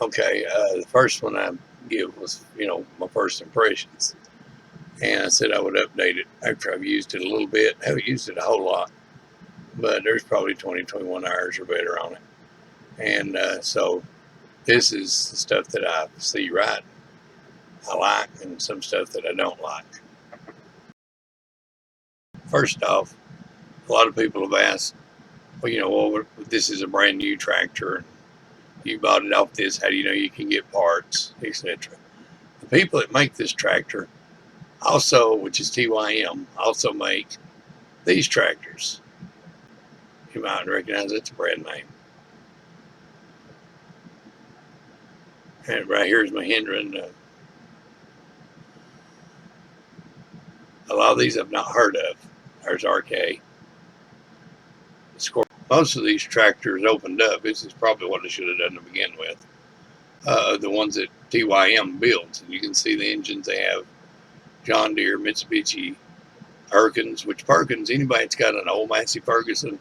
Okay, the first one I give was, my first impressions. And I said I would update it after I've used it a little bit. I haven't used it a whole lot, but there's probably 20, 21 hours or better on it. And so this is the stuff that I see right, I like, and some stuff that I don't like. First off, a lot of people have asked, well, this is a brand new tractor. You bought it off this. How do you know you can get parts, etc.? The people that make this tractor also, which is TYM, also make these tractors. You might recognize it's a brand name. And right here is Mahindra. And a lot of these I've not heard of. There's RK. Most of these tractors opened up. This is probably what I should have done to begin with. The ones that TYM builds. And you can see the engines they have. John Deere, Mitsubishi, Perkins, which Perkins, anybody that's got an old Massey Ferguson,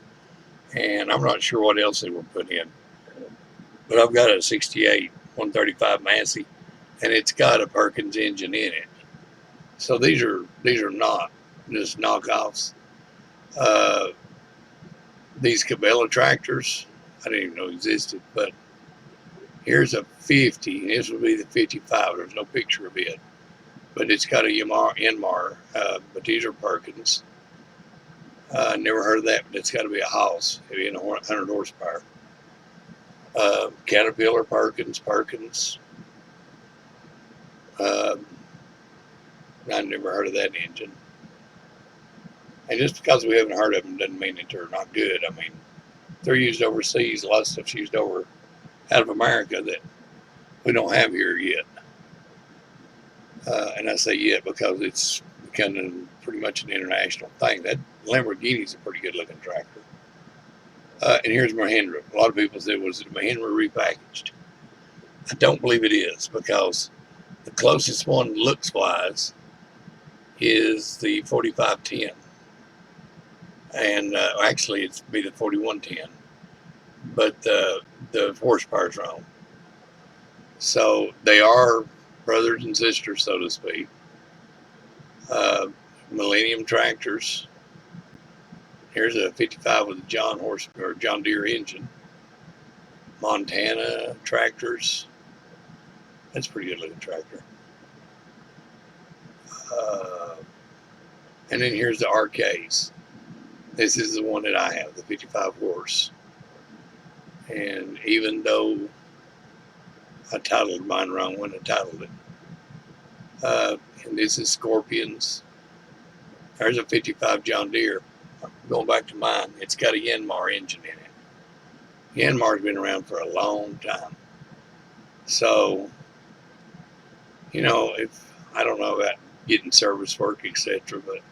and I'm not sure what else they were put in. But I've got a 68 135 Massey, and it's got a Perkins engine in it. So these are not just knockoffs. These Cabela tractors, I didn't even know existed, but here's a 50, and this would be the 55. There's no picture of it, but it's got a Yanmar, but these are Perkins. Never heard of that, but it's got to be a Haas, maybe in 100 horsepower. Caterpillar, Perkins. I've never heard of that engine. And just because we haven't heard of them doesn't mean that they're not good. I mean, they're used overseas. A lot of stuff's used out of America that we don't have here yet. And I say yet because it's becoming pretty much an international thing. That Lamborghini's a pretty good looking tractor. And here's Mahindra. A lot of people said, was it Mahindra repackaged? I don't believe it is, because the closest one looks wise is the 4510. And actually it's be the 4110, but the horsepower's wrong. So they are brothers and sisters, so to speak. Millennium tractors. Here's a 55 with a John Deere engine. Montana tractors. That's a pretty good looking tractor. And then here's the RKs. This is the one that I have, the 55 horse. And even though I titled mine wrong when I titled it. And this is Scorpions. There's a 55 John Deere. Going back to mine, it's got a Yanmar engine in it. Yanmar's been around for a long time. So, if I don't know about getting service work, etc., but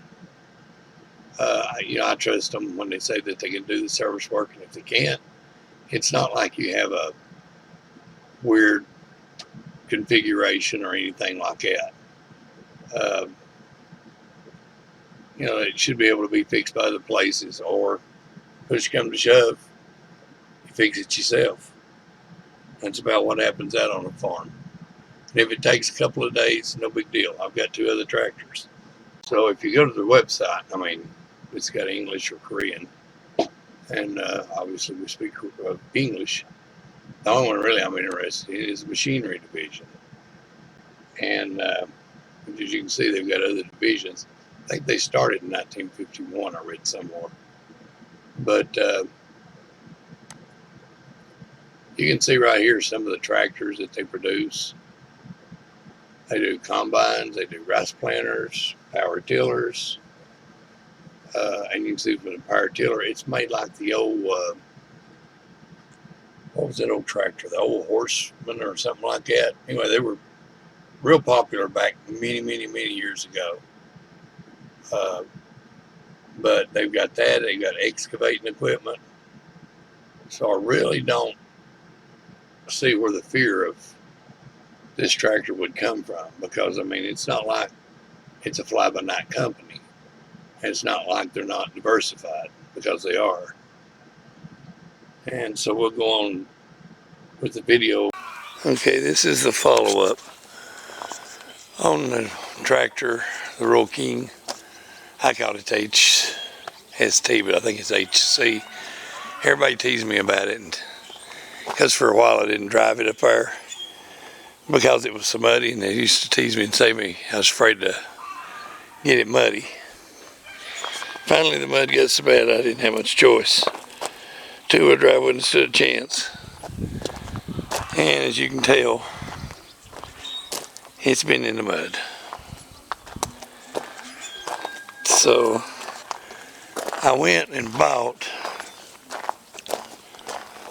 I trust them when they say that they can do the service work, and if they can't, it's not like you have a weird configuration or anything like that. It should be able to be fixed by other places, or push come to shove, you fix it yourself. That's about what happens out on a farm. And if it takes a couple of days, no big deal. I've got 2 other tractors. So if you go to their website, it's got English or Korean, and obviously we speak English. The only one really I'm interested in is the machinery division. And as you can see, they've got other divisions. I think they started in 1951, I read somewhere. But you can see right here some of the tractors that they produce. They do combines, they do rice planters, power tillers. And you can see from the power tiller, it's made like the old, what was that old tractor? The old Horseman or something like that. Anyway, they were real popular back many, many, many years ago. But they've got that. They've got excavating equipment. So I really don't see where the fear of this tractor would come from, because it's not like it's a fly-by-night company. It's not like they're not diversified, because they are. And so we'll go on with the video. Okay, this is the follow-up on the tractor, the Roll King. I call it HST, but I think it's HC. Everybody teased me about it, because for a while I didn't drive it up there because it was so muddy, and they used to tease me and say I was afraid to get it muddy. Finally, the mud got so bad I didn't have much choice. Two-wheel drive wouldn't have stood a chance. And as you can tell, it's been in the mud. So I went and bought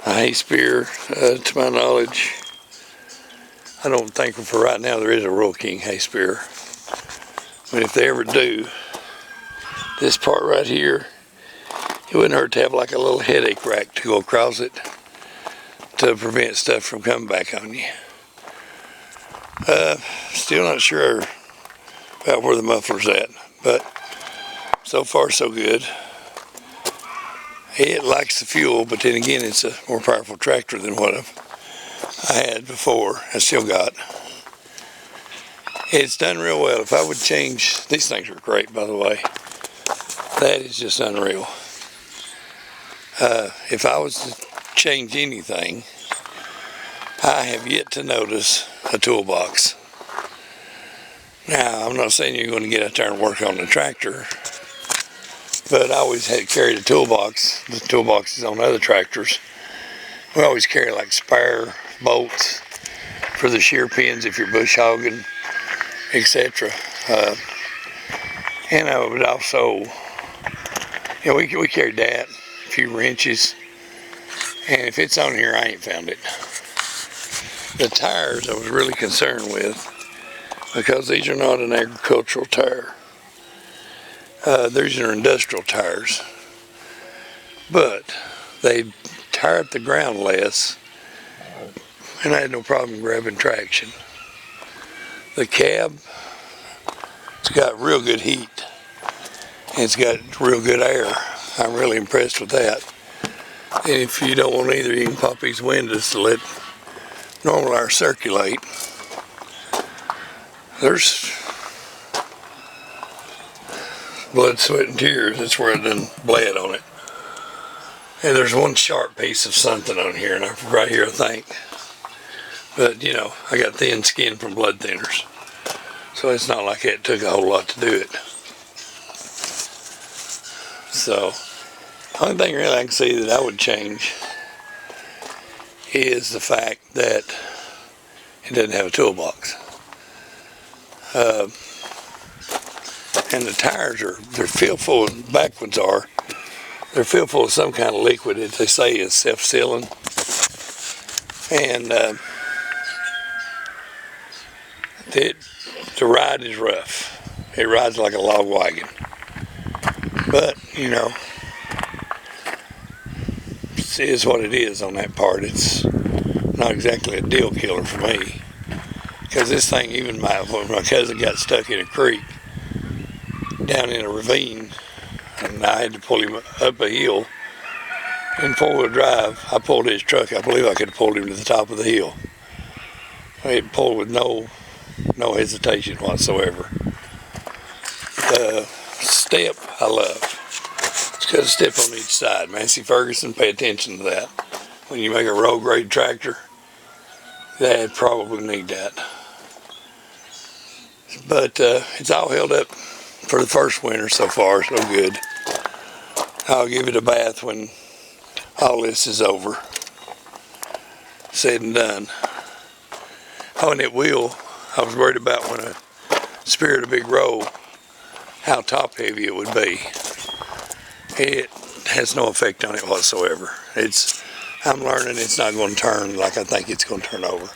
a hay spear. To my knowledge, I don't think for right now there is a Roll King hay spear. But if they ever do, this part right here, it wouldn't hurt to have like a little headache rack to go across it to prevent stuff from coming back on you. Still not sure about where the muffler's at, but so far so good. It likes the fuel, but then again, it's a more powerful tractor than what I had before. I still got. It's done real well. If I would change, these things are great, by the way. That is just unreal. If I was to change anything, I have yet to notice a toolbox. Now, I'm not saying you're going to get out there and work on the tractor, but I always had carried a toolbox. The toolboxes on other tractors, we always carry like spare bolts for the shear pins if you're bush hogging, etc. And I would also, we carried that, a few wrenches, and if it's on here, I ain't found it. The tires I was really concerned with, because these are not an agricultural tire. These are industrial tires, but they tire up the ground less, and I had no problem grabbing traction. The cab, it's got real good heat, and it's got real good air. I'm really impressed with that. And if you don't want either, you can pop these windows to let normal air circulate. There's blood, sweat, and tears. That's where I done bled on it. And there's one sharp piece of something on here, and right here, I think. But I got thin skin from blood thinners, so it's not like it took a whole lot to do it. So, the only thing really I can see that I would change is the fact that it doesn't have a toolbox. And the tires they're filled full, back ones are, they're filled full of some kind of liquid that they say is self-sealing. And the ride is rough. It rides like a log wagon. But, it is what it is on that part. It's not exactly a deal killer for me. Because this thing, even when my cousin got stuck in a creek, down in a ravine, and I had to pull him up a hill in four-wheel drive. I pulled his truck. I believe I could have pulled him to the top of the hill. It pulled with no hesitation whatsoever. The step I love. It's got a step on each side. Massey Ferguson, pay attention to that. When you make a road grade tractor, they probably need that. But it's all held up for the first winter so far, so good. I'll give it a bath when all this is over, said and done. Oh, and it will. I was worried about when I speared a big roll, how top heavy it would be. It has no effect on it whatsoever. I'm learning it's not going to turn like I think it's going to turn over.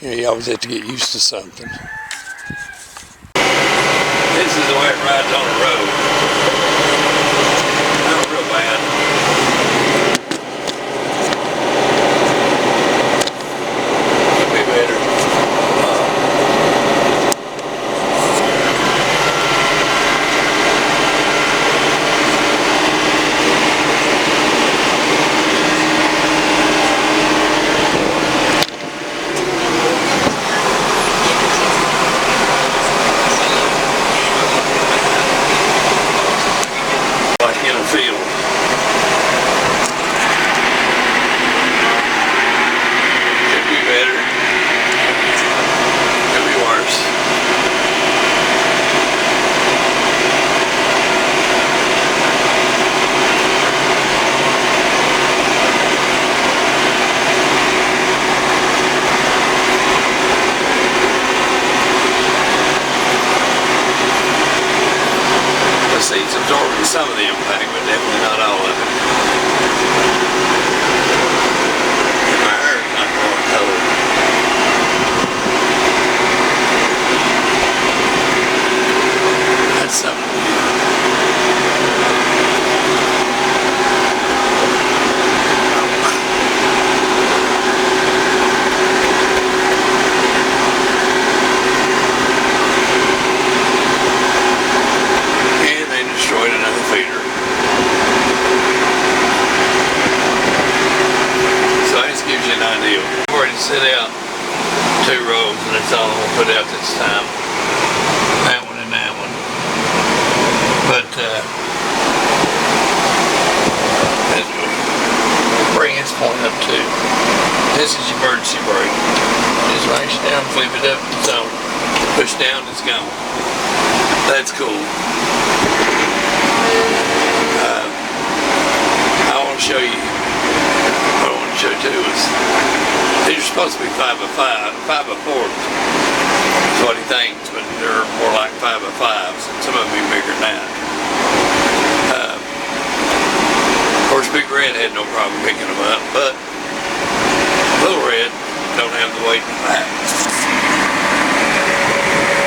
You always have to get used to something. This is the way it rides on the road. Not real bad. Could be better. some of the impact, but definitely not all of it. And my hair's not going cold. That's something new. Set out 2 rows, and that's all I'm going to put out this time. That one and that one. But as we bring this point up too, this is your emergency brake. Just lash down, flip it up, it's on. Push down, it's gone. That's cool. I want to show you. What I want to show you too is these are supposed to be 5x4 is what he thinks, but they're more like 5x5s, and some of them be bigger than that. Of course, Big Red had no problem picking them up, but Little Red don't have the weight in the back.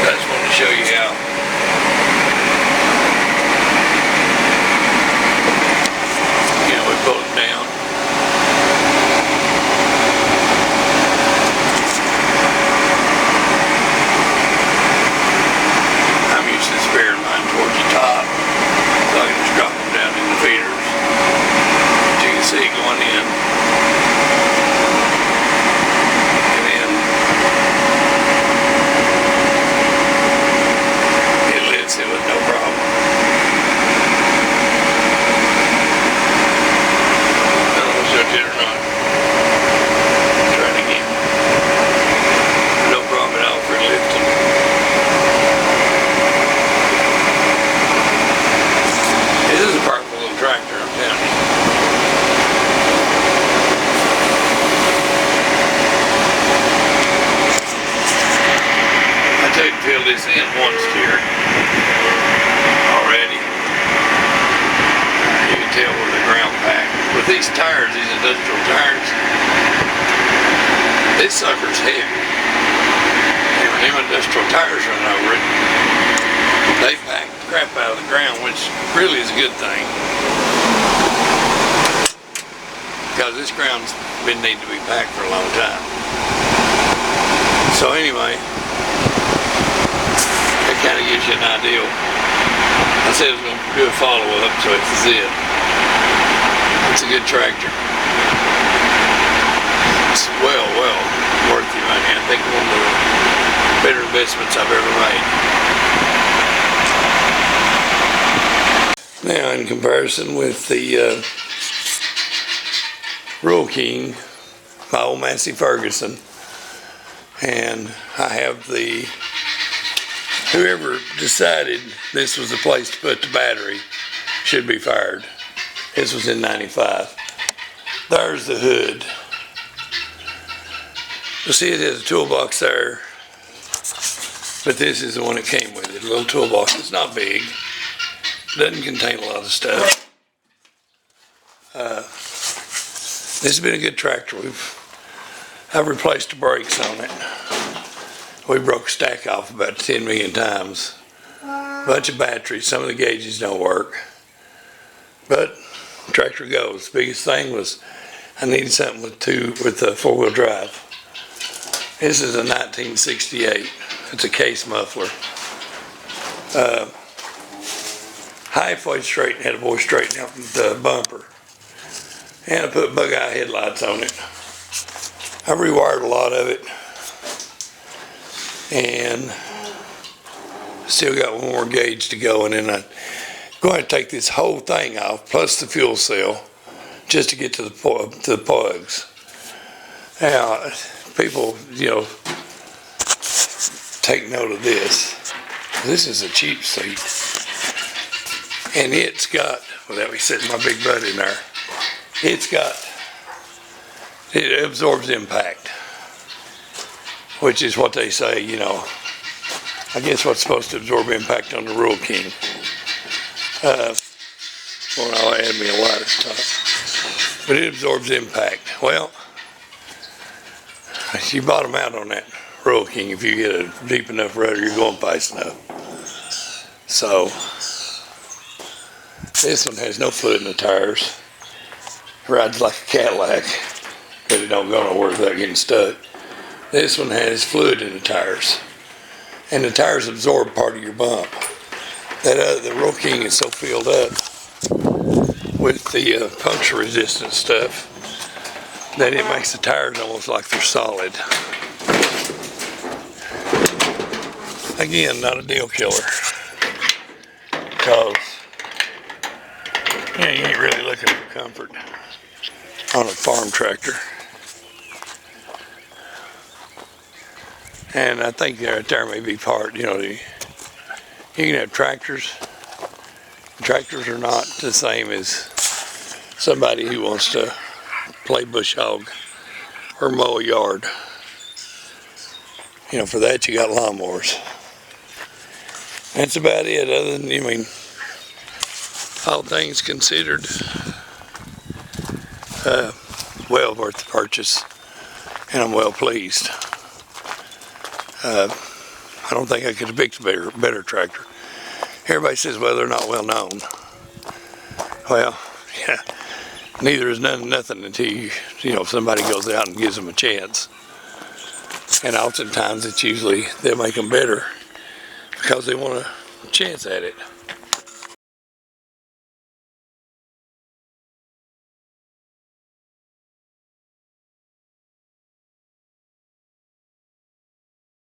I just wanted to show you how we pull it down. Towards the top, so I can just drop them down in the feeders. But you can see going in, and then it lifts it with no problem. I don't know if I did or not. Try it again. No problem at all for lifting. This is a powerful little tractor, I'm telling you. I tell you to fill this in once here already. You can tell where the ground packed. With these tires, these industrial tires, this sucker's heavy. And when them industrial tires run over it, they pack the crap out of the ground, which really is a good thing, because this ground's been needing to be packed for a long time. So anyway, that kind of gives you an idea. I said I was going to do a follow-up, so this is it. It's a good tractor. It's well worth your money. I think one of the better investments I've ever made. Now, in comparison with the Rural King, my old Massey Ferguson, and I have the, whoever decided this was the place to put the battery should be fired. This was in '95. There's the hood. You'll see it has a toolbox there, but this is the one that came with it, a little toolbox. It's not big. Doesn't contain a lot of stuff. This has been a good tractor. I've replaced the brakes on it. We broke a stack off about 10 million times. Bunch of batteries. Some of the gauges don't work, but the tractor goes. The biggest thing was I needed something with a 4-wheel drive. This is a 1968. It's a case muffler. Halfway straight, had a boy straighten out the bumper, and I put bug-eye headlights on it. I rewired a lot of it, and still got one more gauge to go, and then I'm going to take this whole thing off, plus the fuel cell, just to get to the plugs. Now, people, take note of this. This is a cheap seat. And it's got, without me setting my big butt in there, it absorbs impact, which is what they say, I guess what's supposed to absorb impact on the Rural King. Well, I'll add me a wider top. But it absorbs impact. Well, you bottom out on that Royal King if you get a deep enough rudder, you're going fast enough. So, this one has no fluid in the tires. Rides like a Cadillac, but it don't go nowhere without getting stuck. This one has fluid in the tires, and the tires absorb part of your bump. The Royal King is so filled up with the puncture resistant stuff that it makes the tires almost like they're solid. Again, not a deal killer, because you ain't really looking for comfort on a farm tractor. And I think right there may be part, you can have tractors. Tractors are not the same as somebody who wants to play bush hog or mow a yard. For that you got lawnmowers. That's about it, other than, all things considered, well worth the purchase, and I'm well pleased. I don't think I could have picked a better tractor. Everybody says, well, they're not well known. Well, yeah, neither is nothing until somebody goes out and gives them a chance. And oftentimes it's usually they'll make them better because they want a chance at it.